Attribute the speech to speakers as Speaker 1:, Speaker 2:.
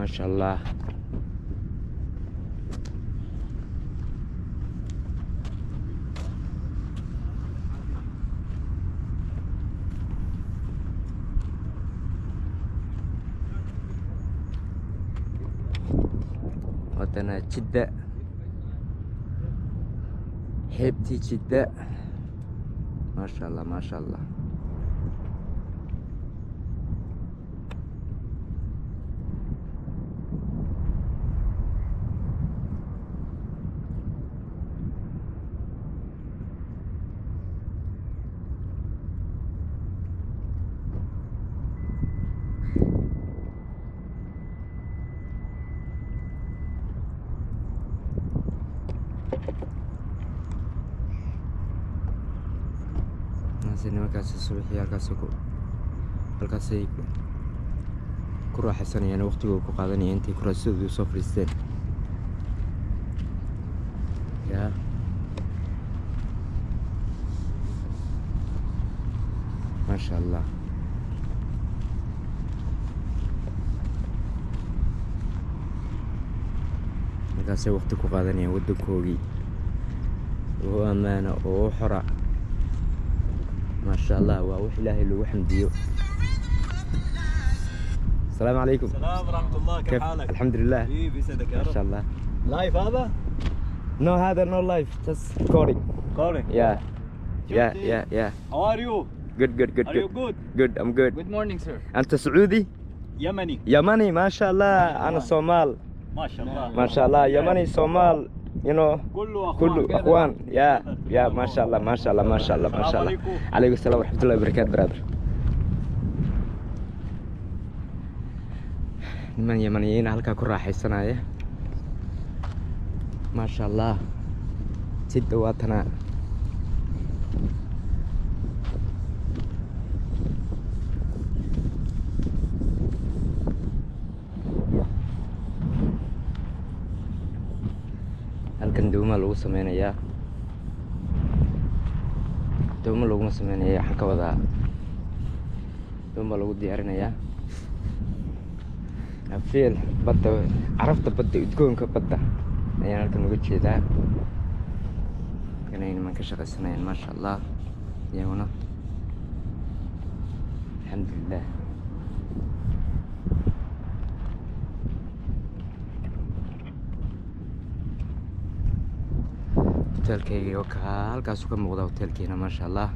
Speaker 1: ما شاء الله. وطنا جدة، حبتي جدة، ما شاء الله ما شاء الله. ناسي markaas subaxii halkaasay ku raaxaysanayaan waqtigooda ku qaadanayaan intay kuraasadooda soo fariisteen. yaa ما شاء الله. markaasay waqti ku qaadanayaan waddankoogii oo ammaana oo xora. ما شاء الله. وأوح إلهي اللي وحمديه. السلام عليكم.
Speaker 2: السلام ورحمة الله. كيف حالك؟
Speaker 1: الحمد لله.
Speaker 2: بيسعدك يا رب.
Speaker 1: ما شاء الله.
Speaker 2: لايف هذا؟
Speaker 1: No, هذا no life, just recording.
Speaker 2: Recording?
Speaker 1: Yeah. Yeah.
Speaker 2: How are you?
Speaker 1: Good.
Speaker 2: Are you good?
Speaker 1: Good, I'm good.
Speaker 2: Good morning sir.
Speaker 1: أنت سعودي؟
Speaker 2: يمني.
Speaker 1: يمني ما شاء الله. أنا صومال.
Speaker 2: ما شاء الله.
Speaker 1: ما شاء الله. يمني صومال. You know.
Speaker 2: كله
Speaker 1: أخوان. يا ما شاء الله ما شاء الله ما شاء الله ما شاء الله. عليكم السلام ورحمة الله وبركاته برادر. من يمنيين halka ku raaxaysanaya. ما شاء الله. جدة وطنا. halkan dawma lagu sameynaya. dawma lagu sameynaya waxaan ka wadaa dawma lagu diyaarinaya. afiil badda, carafta badda, udgoonka badda ayaan halkan uga jeedaa. kanayna man ka shaqaysanayaan ما شاء الله. iyaguna alxamdulilah. hotelkayga halkaasuu ka muuqda hotelkeena ما شاء الله.